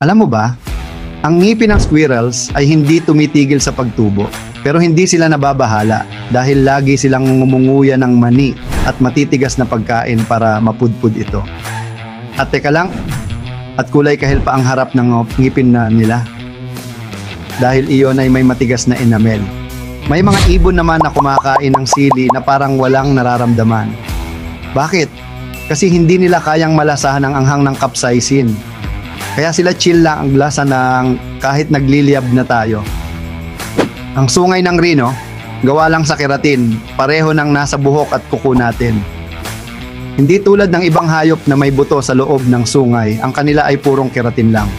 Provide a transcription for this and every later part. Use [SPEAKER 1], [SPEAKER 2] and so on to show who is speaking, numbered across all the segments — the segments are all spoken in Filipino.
[SPEAKER 1] Alam mo ba, ang ngipin ng squirrels ay hindi tumitigil sa pagtubo. Pero hindi sila nababahala dahil lagi silang ngumunguya ng mani at matitigas na pagkain para mapudpud ito. At teka lang, at kulay kahil pa ang harap ng ngipin na nila. Dahil iyon ay may matigas na enamel. May mga ibon naman na kumakain ng sili na parang walang nararamdaman. Bakit? Kasi hindi nila kayang malasahan ang anghang ng capsaicin. Kaya sila chill lang ang lasa ng kahit nagliliyab na tayo. Ang sungay ng rhino, gawa lang sa keratin, pareho ng nasa buhok at kuko natin. Hindi tulad ng ibang hayop na may buto sa loob ng sungay, ang kanila ay purong keratin lang.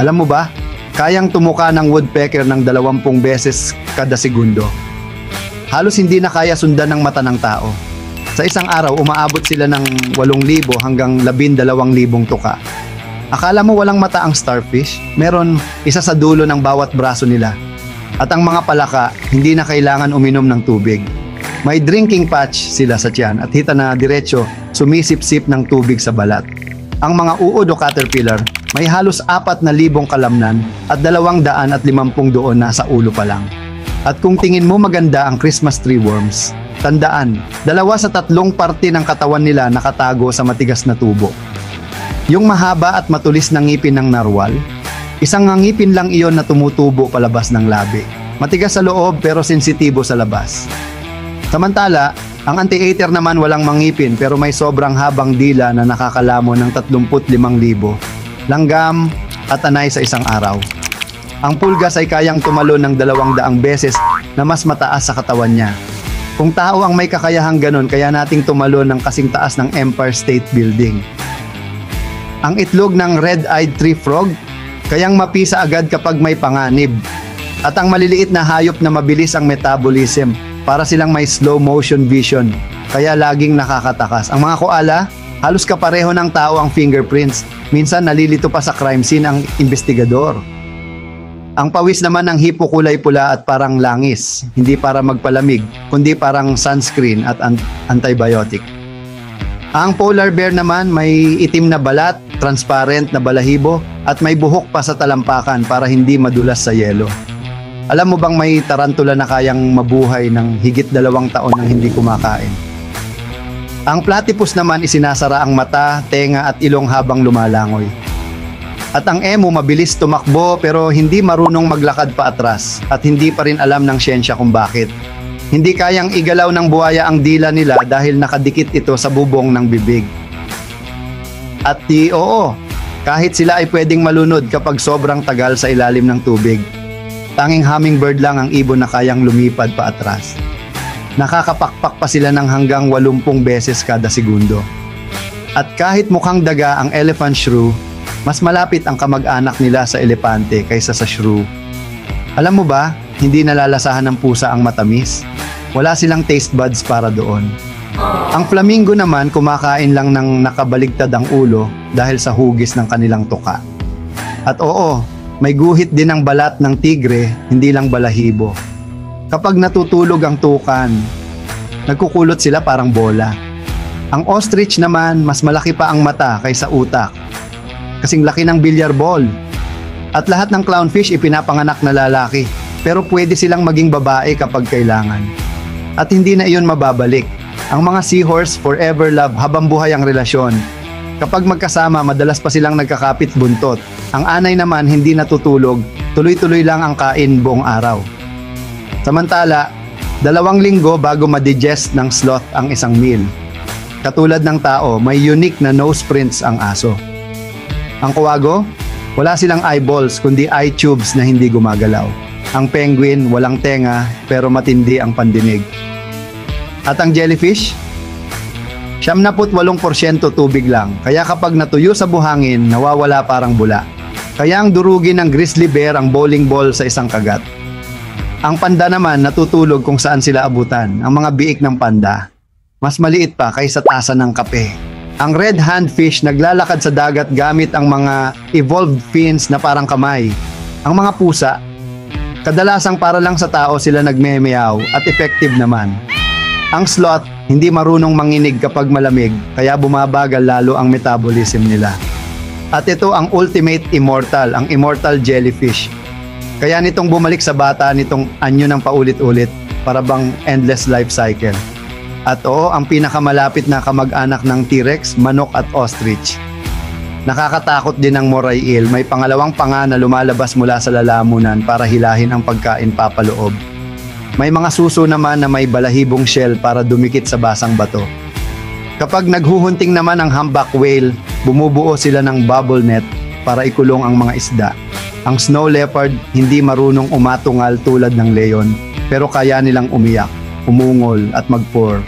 [SPEAKER 1] Alam mo ba, kayang tumuka ng woodpecker ng 20 beses kada segundo. Halos hindi na kaya sundan ng mata ng tao. Sa isang araw, umaabot sila ng 8,000 hanggang 12,000 tuka. Akala mo walang mata ang starfish? Meron isa sa dulo ng bawat braso nila. At ang mga palaka, hindi na kailangan uminom ng tubig. May drinking patch sila sa tiyan at hita na diretso sumisip-sip ng tubig sa balat. Ang mga uod o caterpillar, may halos 4,000 kalamnan at 250 doon na sa ulo pa lang. At kung tingin mo maganda ang Christmas tree worms, tandaan, 2 sa 3 parte ng katawan nila nakatago sa matigas na tubo. Yung mahaba at matulis na ngipin ng narwal, isang ngipin lang iyon na tumutubo palabas ng labi. Matigas sa loob pero sensitibo sa labas. Samantala, ang anteater naman walang mangipin pero may sobrang habang dila na nakakalamon ng 35,000 langgam at anay sa isang araw. Ang pulgas ay kayang tumalon ng 200 beses na mas mataas sa katawan niya. Kung tao ang may kakayahang ganon, kaya nating tumalon ng kasing taas ng Empire State Building. Ang itlog ng red-eyed tree frog, kayang mapisa agad kapag may panganib. At ang maliliit na hayop na mabilis ang metabolism para silang may slow motion vision, kaya laging nakakatakas. Ang mga koala, halos kapareho ng tao ang fingerprints. Minsan nalilito pa sa crime scene ang investigador. Ang pawis naman ng hipo kulay pula at parang langis, hindi para magpalamig, kundi parang sunscreen at antibiotic. Ang polar bear naman may itim na balat, transparent na balahibo, at may buhok pa sa talampakan para hindi madulas sa yelo. Alam mo bang may tarantula na kayang mabuhay ng higit 2 taon nang hindi kumakain? Ang platypus naman isinasara ang mata, tenga at ilong habang lumalangoy. At ang emu mabilis tumakbo pero hindi marunong maglakad pa atras at hindi pa rin alam ng siyensya kung bakit. Hindi kayang igalaw ng buhaya ang dila nila dahil nakadikit ito sa bubong ng bibig. At oo, kahit sila ay pwedeng malunod kapag sobrang tagal sa ilalim ng tubig. Tanging hummingbird lang ang ibon na kayang lumipad pa atras. Nakakapakpak pa sila ng hanggang 80 beses kada segundo. At kahit mukhang daga ang elephant shrew, mas malapit ang kamag-anak nila sa elepante kaysa sa shrew. Alam mo ba, hindi nalalasahan ng pusa ang matamis. Wala silang taste buds para doon. Ang flamingo naman kumakain lang ng nakabaligtad ang ulo dahil sa hugis ng kanilang tuka. At oo, may guhit din ang balat ng tigre, hindi lang balahibo. Kapag natutulog ang tukan, nagkukulot sila parang bola. Ang ostrich naman, mas malaki pa ang mata kaysa utak. Kasing laki ng billiard ball. At lahat ng clownfish ipinapanganak na lalaki, pero pwede silang maging babae kapag kailangan. At hindi na iyon mababalik. Ang mga seahorse forever love habang buhay ang relasyon. Kapag magkasama, madalas pa silang nagkakapit buntot. Ang anay naman hindi natutulog, tuloy-tuloy lang ang kain buong araw. Samantala, 2 linggo bago ma-digest ng sloth ang isang meal. Katulad ng tao, may unique na nose prints ang aso. Ang kuwago, wala silang eyeballs kundi eye tubes na hindi gumagalaw. Ang penguin, walang tenga pero matindi ang pandinig. At ang jellyfish, 78% tubig lang, kaya kapag natuyo sa buhangin, nawawala parang bula. Kaya ang durugin ng grizzly bear ang bowling ball sa isang kagat. Ang panda naman natutulog kung saan sila abutan. Ang mga biik ng panda, mas maliit pa kaysa tasa ng kape. Ang red handfish naglalakad sa dagat gamit ang mga evolved fins na parang kamay. Ang mga pusa, kadalasang para lang sa tao sila nagmemeow at effective naman. Ang sloth, hindi marunong manginig kapag malamig, kaya bumabagal lalo ang metabolism nila. At ito ang ultimate immortal, ang immortal jellyfish. Kaya nitong bumalik sa bata nitong anyo ng paulit-ulit para bang endless life cycle. At oo, ang pinakamalapit na kamag-anak ng T-Rex, manok at ostrich. Nakakatakot din ang moray eel, may pangalawang panga na lumalabas mula sa lalamunan para hilahin ang pagkain papaloob. May mga suso naman na may balahibong shell para dumikit sa basang bato. Kapag naghuhunting naman ang humpback whale, bumubuo sila ng bubble net para ikulong ang mga isda. Ang snow leopard hindi marunong umatungal tulad ng leon, pero kaya nilang umiyak, umungol at mag-purr.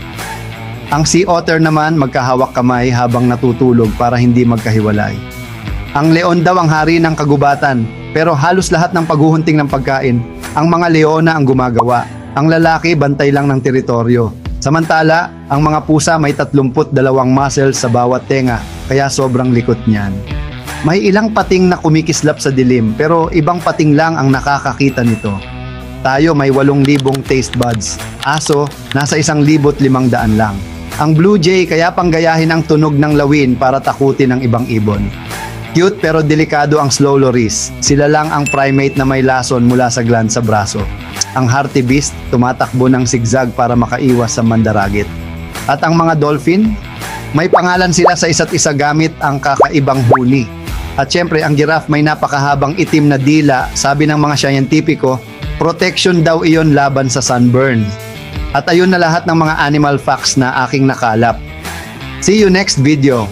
[SPEAKER 1] Ang sea otter naman magkahawak kamay habang natutulog para hindi magkahiwalay. Ang leon daw ang hari ng kagubatan, pero halos lahat ng paghuhunting ng pagkain, ang mga leona ang gumagawa. Ang lalaki bantay lang ng teritoryo. Samantala, ang mga pusa may 32 muscles sa bawat tenga, kaya sobrang likot niyan. May ilang pating na kumikislap sa dilim, pero ibang pating lang ang nakakakita nito. Tayo may 8,000 taste buds. Aso, nasa 1,500 lang. Ang blue jay kaya panggayahin ang tunog ng lawin para takutin ang ibang ibon. Cute pero delikado ang slow loris. Sila lang ang primate na may lason mula sa gland sa braso. Ang hartebeest tumatakbo ng zigzag para makaiwas sa mandaragit. At ang mga dolphin, may pangalan sila sa isa't isa gamit ang kakaibang huni. At syempre, ang giraffe may napakahabang itim na dila, sabi ng mga siyentipiko, protection daw iyon laban sa sunburn. At ayun na lahat ng mga animal facts na aking nakalap. See you next video.